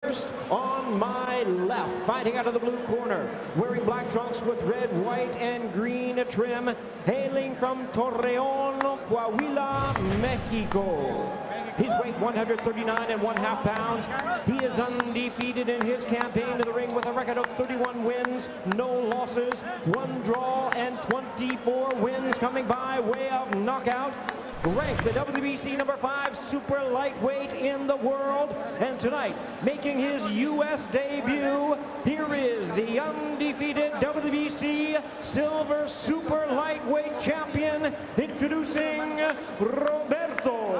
First on my left, fighting out of the blue corner, wearing black trunks with red, white, and green trim, hailing from Torreon, Coahuila, Mexico. His weight 139.5 pounds. He is undefeated in his campaign to the ring with a record of 31 wins, no losses, 1 draw, and 24 wins coming by way of knockout. Ranked the WBC number 5 super lightweight in the world, and tonight making his U.S. debut, here is the undefeated WBC Silver super lightweight champion, introducing Roberto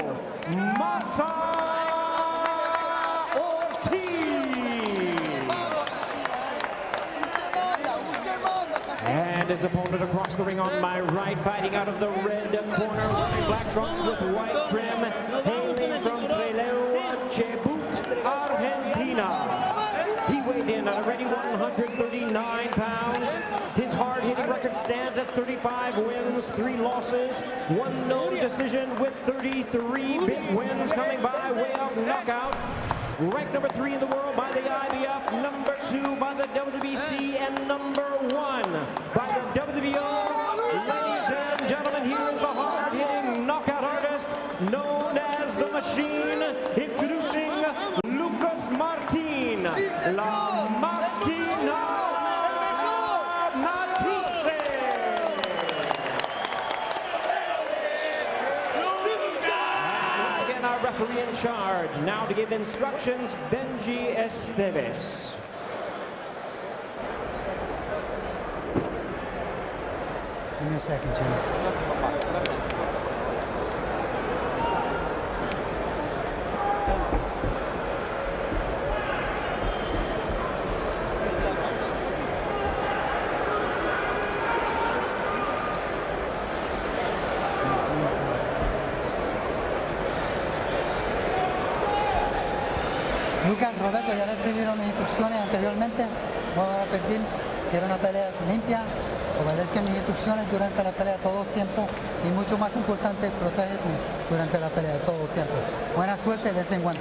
Ortiz. And his opponent across the ring on my right, fighting out of the red corner, wearing black trunks with white trim, hailing from Chebut, Argentina. He weighed in at already 139 pounds. His hard-hitting record stands at 35 wins, 3 losses, 1 no decision with 33 big wins coming by way of knockout. Ranked number 3 in the world by the IBF, number 2 by the WBC, and number 1 by the WBO. Ladies and gentlemen, here is the hard-hitting knockout artist known as the Machine, introducing Lucas Martin, La Máquina Matthysse. Once again, our referee in charge, now to give instructions, Benji Esteves. Give me a second, Jimmy. Lucas, Roberto, ya recibieron mis instrucciones anteriormente. Voy a repetir, quiero una pelea limpia. Obedezcan mis instrucciones durante la pelea todo el tiempo y mucho más importante, protéjense durante la pelea todo el tiempo. Buena suerte, dense en guante.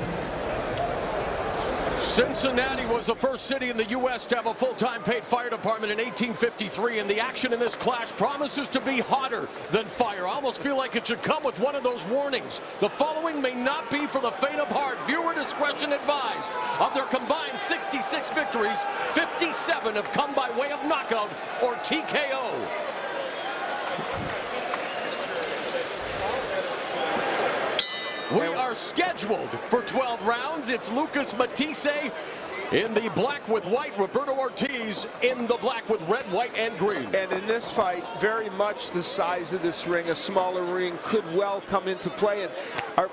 Cincinnati was the first city in the U.S. to have a full-time paid fire department in 1853, and the action in this clash promises to be hotter than fire. I almost feel like it should come with one of those warnings. The following may not be for the faint of heart. Viewer discretion advised. Of their combined 66 victories, 57 have come by way of knockout or TKO. We are scheduled for 12 rounds. It's Lucas Matthysse in the black with white, Roberto Ortiz in the black with red, white, and green. And in this fight, very much the size of this ring, a smaller ring, could well come into play. And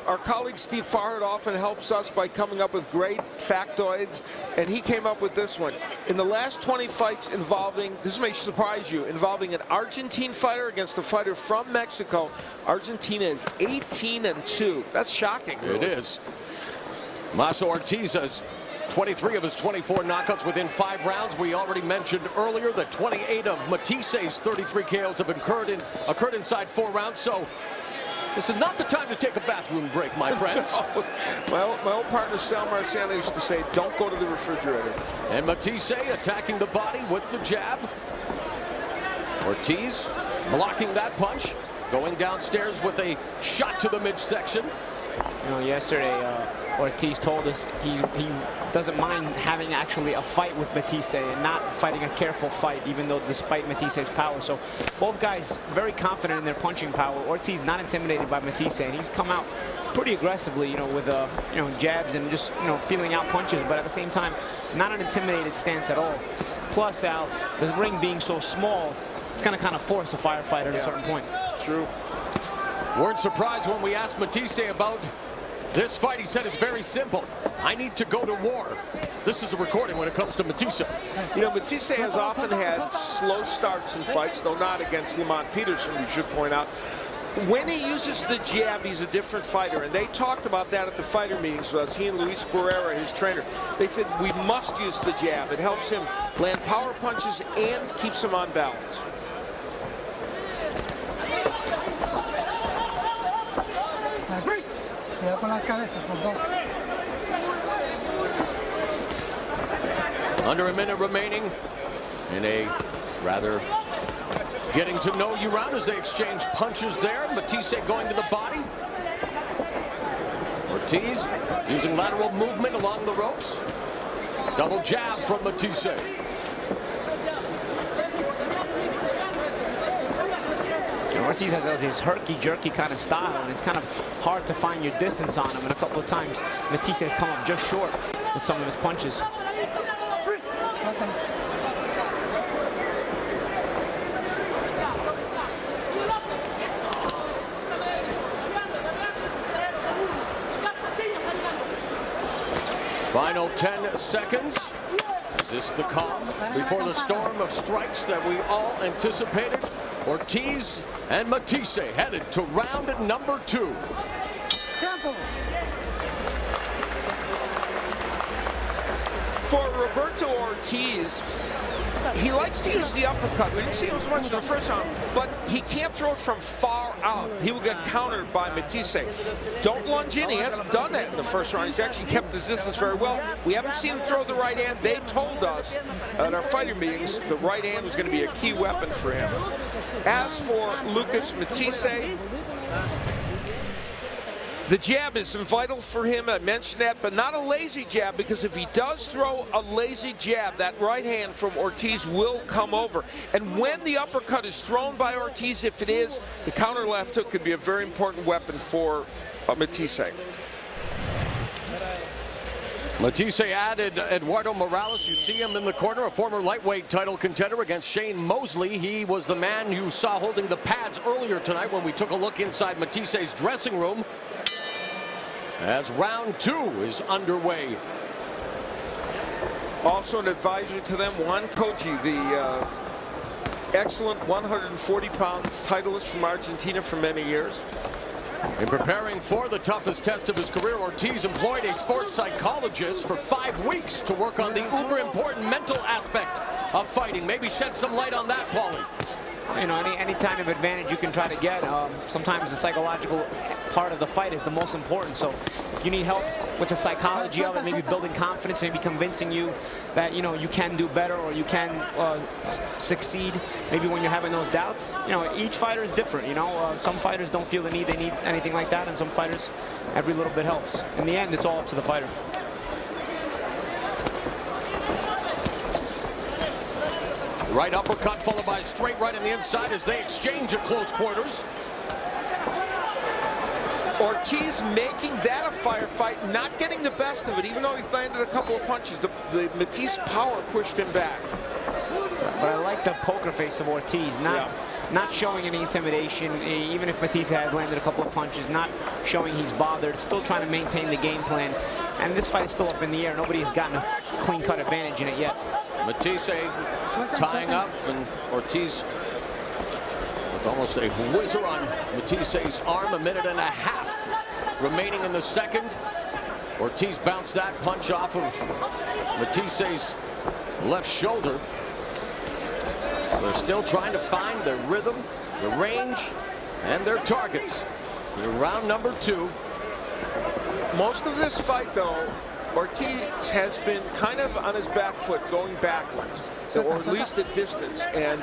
our colleague Steve Farhad often helps us by coming up with great factoids, and he came up with this one. In the last 20 fights involving, this may surprise you, involving an Argentine fighter against a fighter from Mexico, Argentina is 18-2. That's shocking. Really. It is. Roberto Ortiz has 23 of his 24 knockouts within 5 rounds. We already mentioned earlier that 28 of Matthisse's 33 KOs have occurred inside 4 rounds. So this is not the time to take a bathroom break, my friends. my old partner Sal Marciano used to say, don't go to the refrigerator. And Matthysse attacking the body with the jab. Ortiz blocking that punch, going downstairs with a shot to the midsection. You know, yesterday Ortiz told us he doesn't mind having actually a fight with Matthysse and not fighting a careful fight, even though despite Mathisse's power. So both guys very confident in their punching power. Ortiz not intimidated by Matthysse, and he's come out pretty aggressively, you know, with jabs and just, you know, feeling out punches, but at the same time not an intimidated stance at all. Plus, Al, the ring being so small, it's going to kind of force a firefighter at a certain point. It's true. Weren't surprised when we asked Matthysse about this fight. He said it's very simple. I need to go to war. This is a recording when it comes to Matthysse. You know, Matthysse has often had slow starts in fights, though not against Lamont Peterson, we should point out. When he uses the jab, he's a different fighter, and they talked about that at the fighter meetings with us. He and Luis Pereira, his trainer, they said we must use the jab. It helps him land power punches and keeps him on balance. Cuidado con las cabezas, son dos. Under a minute remaining in a rather getting to know you round as they exchange punches there. Matthysse going to the body. Ortiz using lateral movement along the ropes. Double jab from Matthysse. Ortiz has this herky-jerky kind of style, and it's kind of hard to find your distance on him. And a couple of times, Matthysse has come up just short with some of his punches. Final 10 seconds. Is this the calm before the storm of strikes that we all anticipated? Ortiz and Matthysse headed to round number 2. For Roberto Ortiz, he likes to use the uppercut. We didn't see him as much in the first round, but he can't throw from far out. He will get countered by Matthysse. Don't lunge in. He hasn't done that in the first round. He's actually kept his distance very well. We haven't seen him throw the right hand. They told us at our fighting meetings the right hand was going to be a key weapon for him. As for Lucas Matthysse, the jab is vital for him. I mentioned that, but not a lazy jab, because if he does throw a lazy jab, that right hand from Ortiz will come over. And when the uppercut is thrown by Ortiz, if it is, the counter left hook could be a very important weapon for Matthysse. Matthysse added Eduardo Morales. You see him in the corner, a former lightweight title contender against Shane Mosley. He was the man you saw holding the pads earlier tonight when we took a look inside Matthyse's dressing room. As round 2 is underway. Also an advisor to them, Juan Koji, the excellent 140-pound titleist from Argentina for many years. In preparing for the toughest test of his career, Ortiz employed a sports psychologist for 5 weeks to work on the uber important mental aspect of fighting. Maybe shed some light on that, Paulie. You know, any kind of advantage you can try to get, sometimes the psychological part of the fight is the most important. So if you need help with the psychology of it, maybe building confidence, maybe convincing you that, you know, you can do better or you can succeed, maybe when you're having those doubts. You know, each fighter is different, you know. Some fighters don't feel the need they need anything like that, and some fighters, every little bit helps. In the end, it's all up to the fighter. Right uppercut followed by a straight right on the inside as they exchange at close quarters. Ortiz making that a firefight, not getting the best of it, even though he landed a couple of punches. The Matthysse power pushed him back. But I like the poker face of Ortiz, not showing any intimidation, even if Matthysse has landed a couple of punches, not showing he's bothered, still trying to maintain the game plan. And this fight is still up in the air. Nobody has gotten a clean-cut advantage in it yet. Matthysse tying up, and Ortiz with almost a whizzer on Mathisse's arm. 1.5 minutes remaining in the second. Ortiz bounced that punch off of Matthyse's left shoulder. So they're still trying to find their rhythm, the range, and their targets. In round number 2. Most of this fight, though, Ortiz has been kind of on his back foot, going backwards, or at least at distance, and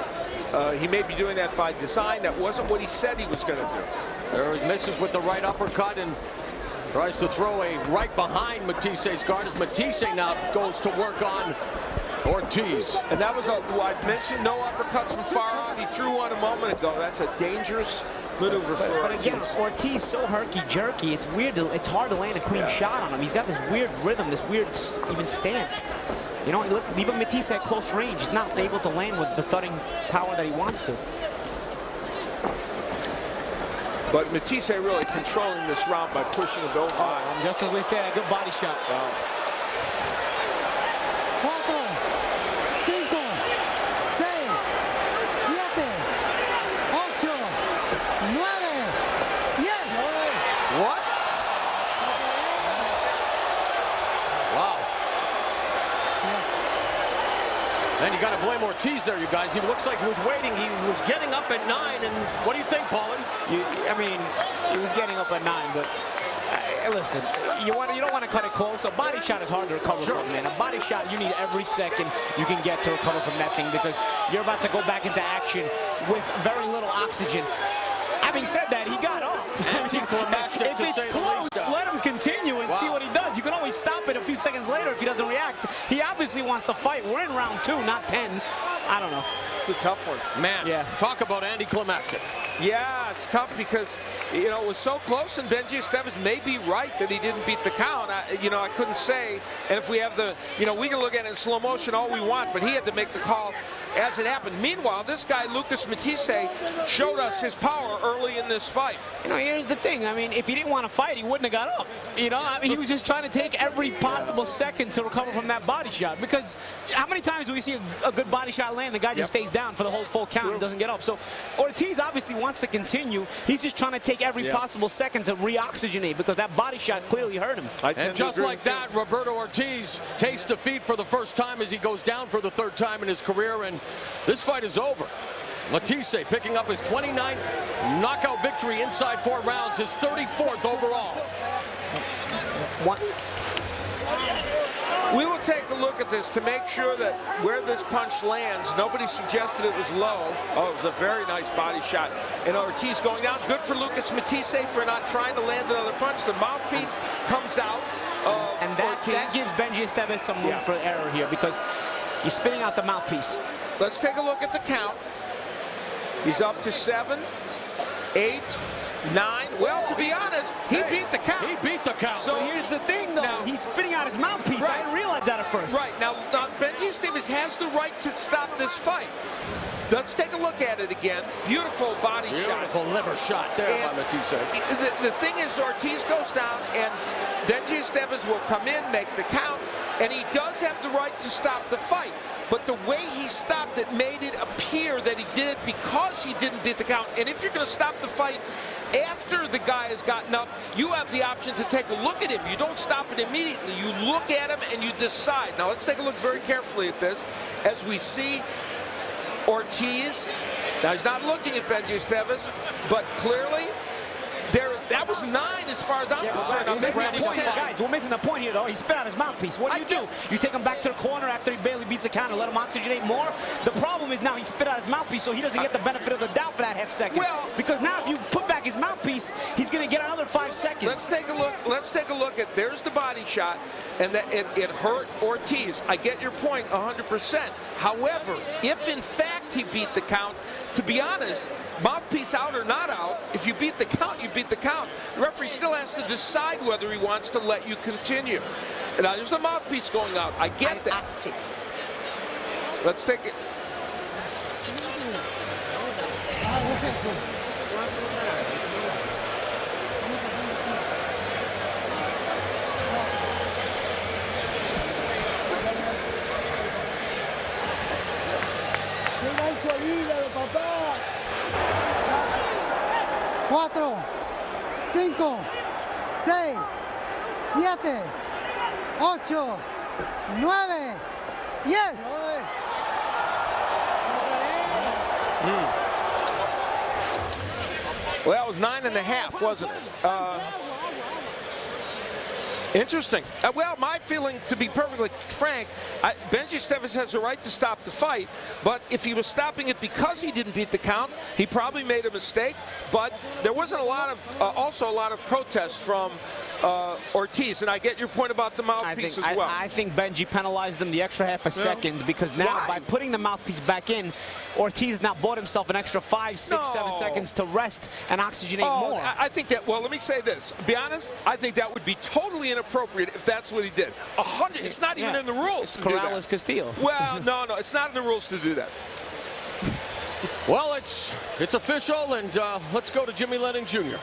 he may be doing that by design. That wasn't what he said he was going to do. There he misses with the right uppercut and tries to throw a right behind Mathisse's guard as Matthysse now goes to work on Ortiz. And that was, I mentioned no uppercuts from far out. He threw one a moment ago. That's a dangerous maneuver for But again, Ortiz so herky-jerky, it's weird. It's hard to land a clean shot on him. He's got this weird rhythm, this weird even stance. You know, even Matthysse at close range, he's not able to land with the thudding power that he wants to. But Matthysse really controlling this round by pushing it over. Just as we said, a good body shot. And you got to blame Ortiz there, you guys. He looks like he was waiting. He was getting up at 9. And what do you think, Paulie? I mean, he was getting up at 9, but Listen, you don't want to cut it close. A body shot is hard to recover from, man. A body shot, you need every second you can get to recover from that thing because you're about to go back into action with very little oxygen. Having said that, he got up. If it's close, let him continue and see what he does. You can always stop it a few seconds later if he doesn't react. He obviously wants to fight. We're in round 2, not 10. I don't know. It's a tough one. Man, talk about anticlimactic. Yeah, it's tough because, you know, it was so close, and Benji Estevez may be right that he didn't beat the count. I couldn't say. And if we have the, we can look at it in slow motion all we want, but he had to make the call as it happened. Meanwhile, this guy, Lucas Matthysse, showed us his power early in this fight. Here's the thing. I mean, if he didn't want to fight, he wouldn't have got up. He was just trying to take every possible second to recover from that body shot. Because how many times do we see a good body shot land? The guy just stays down for the whole full count and doesn't get up. So Ortiz obviously wants to continue. He's just trying to take every possible second to re-oxygenate because that body shot clearly hurt him. And just like that, Roberto Ortiz tastes defeat for the first time as he goes down for the 3rd time in his career, and this fight is over. Matthysse picking up his 29th knockout victory inside 4 rounds, his 34th overall. We will take a look at this to make sure that where this punch lands, nobody suggested it was low. Oh, it was a very nice body shot. And Ortiz going down. Good for Lucas Matthysse for not trying to land another punch. The mouthpiece comes out of and that gives Benji Estevez some room for error here because he's spinning out the mouthpiece. Let's take a look at the count. He's up to 7, 8, 9. Well, to be honest, he beat the count. He beat the count. So here's the thing, though. He's spitting out his mouthpiece. Right. I didn't realize that at first. Right. Now Benji Estevez has the right to stop this fight. Let's take a look at it again. Beautiful body shot. Beautiful liver shot there by Matthysse. The thing is, Ortiz goes down, and Benji Estevez will come in, make the count, and he does have the right to stop the fight. But the way he stopped it made it appear that he did it because he didn't beat the count. And if you're going to stop the fight after the guy has gotten up, you have the option to take a look at him. You don't stop it immediately. You look at him and you decide. Now let's take a look very carefully at this as we see Ortiz. Now he's not looking at Benji Estevez, but clearly that was 9 as far as I'm concerned. Guys, we're missing the point here, though. He spit out his mouthpiece. What do? You take him back to the corner after he barely beats the count and let him oxygenate more? The problem is now he spit out his mouthpiece, so he doesn't get the benefit of the doubt for that half second. Well, because now if you put back his mouthpiece, he's going to get another 5 seconds. Let's take a look. Let's take a look at, there's the body shot, and that it hurt Ortiz. I get your point 100%. However, if in fact he beat the count, to be honest, mouthpiece out or not out, if you beat the count, you beat the count. The referee still has to decide whether he wants to let you continue. Now, there's the mouthpiece going out. I get that. Let's take it. Cuatro, 5, 6, 7, 8, 9, 10. Well, that was 9.5, wasn't it? Interesting. Well, my feeling, to be perfectly frank, Benji Estevez has a right to stop the fight, but if he was stopping it because he didn't beat the count, he probably made a mistake. But there wasn't a lot of, also a lot of protest from Ortiz, and I get your point about the mouthpiece as well. I think Benji penalized him the extra half a second because now by putting the mouthpiece back in, Ortiz now bought himself an extra 5, 6, 7 seconds to rest and oxygenate more. I think that, well, let me say this. To be honest, I think that would be totally inappropriate if that's what he did. 100, it's not even in the rules to do that. Corrales Castillo. Well, no, it's not in the rules to do that. Well, it's official, and let's go to Jimmy Lennon Jr.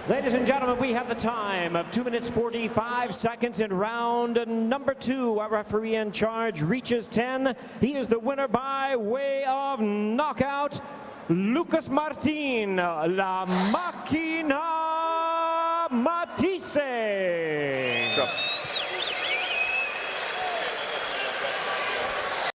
Ladies and gentlemen, we have the time of 2 minutes 45 seconds in round number 2. Our referee in charge reaches 10. He is the winner by way of knockout, Lucas Martin, La Máquina Matthysse.